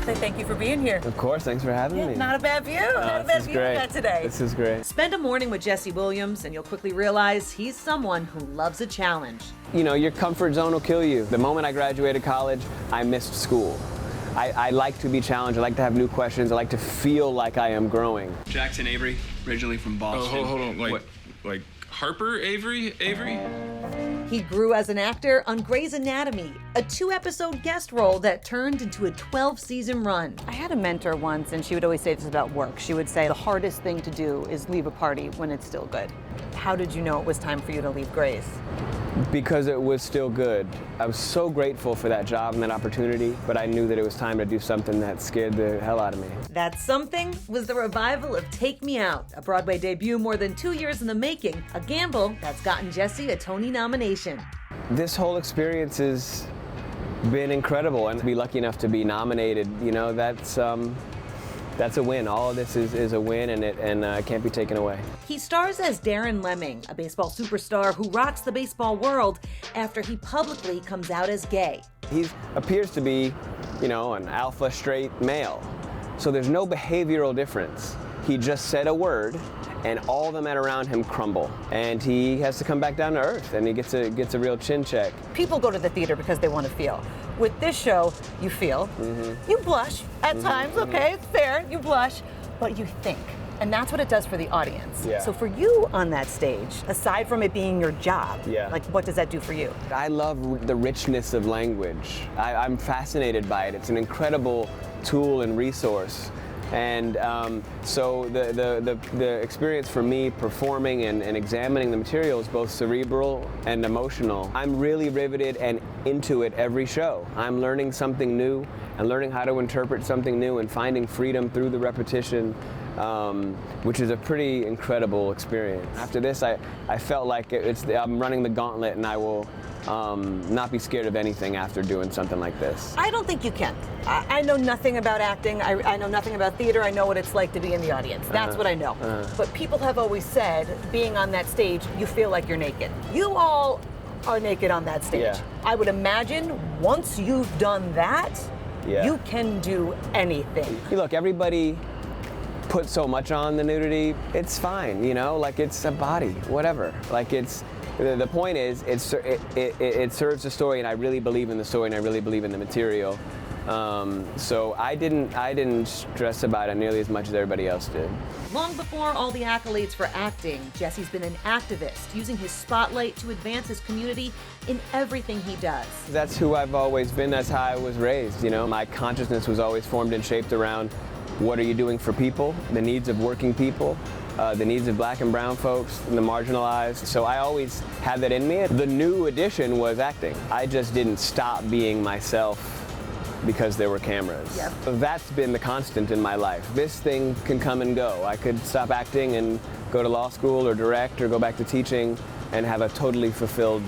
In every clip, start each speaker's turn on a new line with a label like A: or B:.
A: say thank you for being here.
B: Of course, thanks for having me.
A: Not a bad view. Not a bad view we got today.
B: This is great.
A: Spend a morning with Jesse Williams and you'll quickly realize he's someone who loves a challenge.
B: You know, your comfort zone will kill you. The moment I graduated college, I missed school. I like to be challenged. I like to have new questions. I like to feel like I am growing.
C: Jackson Avery, originally from Boston.
D: Oh, hold on, like Harper Avery?
A: He grew as an actor on Grey's Anatomy, a 2-episode guest role that turned into a 12-season run. I had a mentor once, and she would always say this about work. She would say the hardest thing to do is leave a party when it's still good. How did you know it was time for you to leave Grey's?
B: Because it was still good. I was so grateful for that job and that opportunity, but I knew that it was time to do something that scared the hell out of me.
A: That something was the revival of Take Me Out, a Broadway debut more than 2 years in the making, a gamble that's gotten Jesse a Tony nomination.
B: This whole experience has been incredible, and to be lucky enough to be nominated, you know, that's a win. All of this is a win, and it can't be taken away.
A: He stars as Darren Lemming, a baseball superstar who rocks the baseball world after he publicly comes out as gay.
B: He appears to be, you know, an alpha straight male. So there's no behavioral difference. He just said a word, and all the men around him crumble. And he has to come back down to earth, and he gets a real chin check.
A: People go to the theater because they want to feel. With this show, you feel, you blush at times, okay, it's fair, you blush, but you think. And that's what it does for the audience.
B: Yeah.
A: So for you on that stage, aside from it being your job,
B: yeah,
A: like what does that do for you?
B: I love the richness of language. I'm fascinated by it. It's an incredible tool and resource. And so the experience for me performing and examining the material is both cerebral and emotional. I'm really riveted and into it every show. I'm learning something new and learning how to interpret something new and finding freedom through the repetition, which is a pretty incredible experience. After this, I felt like I'm running the gauntlet, and I will not be scared of anything after doing something like this.
A: I don't think you can. I know nothing about acting. I know nothing about theater. I know what it's like to be in the audience. That's what I know. But people have always said, being on that stage, you feel like you're naked. You all are naked on that stage.
B: Yeah.
A: I would imagine once you've done that,
B: yeah,
A: you can do anything.
B: Look, everybody put so much on the nudity. It's fine, you know, like it's a body, whatever. Like the point is, it serves the story, and I really believe in the story, and I really believe in the material. So I didn't stress about it nearly as much as everybody else did.
A: Long before all the accolades for acting, Jesse's been an activist, using his spotlight to advance his community in everything he does.
B: That's who I've always been. That's how I was raised. You know, my consciousness was always formed and shaped around what are you doing for people, the needs of working people, the needs of black and brown folks, and the marginalized. So I always had that in me. The new addition was acting. I just didn't stop being myself because there were cameras.
A: Yep.
B: That's been the constant in my life. This thing can come and go. I could stop acting and go to law school or direct or go back to teaching and have a totally fulfilled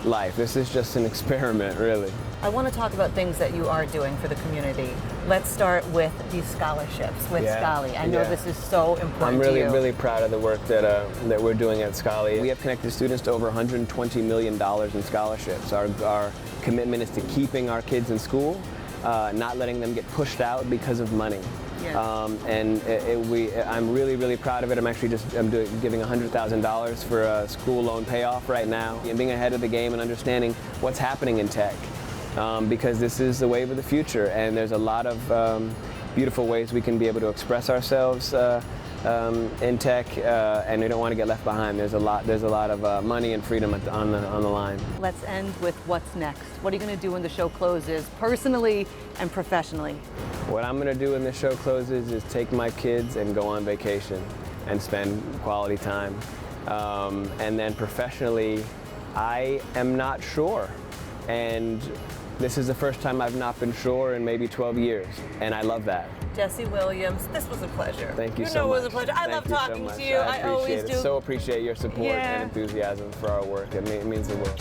B: life. This is just an experiment, really.
A: I want to talk about things that you are doing for the community. Let's start with these scholarships with Scali. I know this is so important
B: I'm
A: to you.
B: really proud of the work that we're doing at Scali. We have connected students to over $120 million in scholarships. Our commitment is to keeping our kids in school, not letting them get pushed out because of money.
A: Yeah.
B: I'm really proud of it. I'm giving $100,000 for a school loan payoff right now, and being ahead of the game and understanding what's happening in tech, because this is the wave of the future, and there's a lot of beautiful ways we can be able to express ourselves in tech, and we don't want to get left behind. There's a lot of money and freedom on the line.
A: Let's end with what's next. What are you going to do when the show closes, personally and professionally?
B: What I'm going to do when the show closes is take my kids and go on vacation and spend quality time. And then professionally, I am not sure. And this is the first time I've not been sure in maybe 12 years, and I love that.
A: Jesse Williams, this was a pleasure.
B: Thank you so much.
A: You know it was a pleasure. I love talking to you. I always do.
B: So appreciate your support and enthusiasm for our work. It means the world.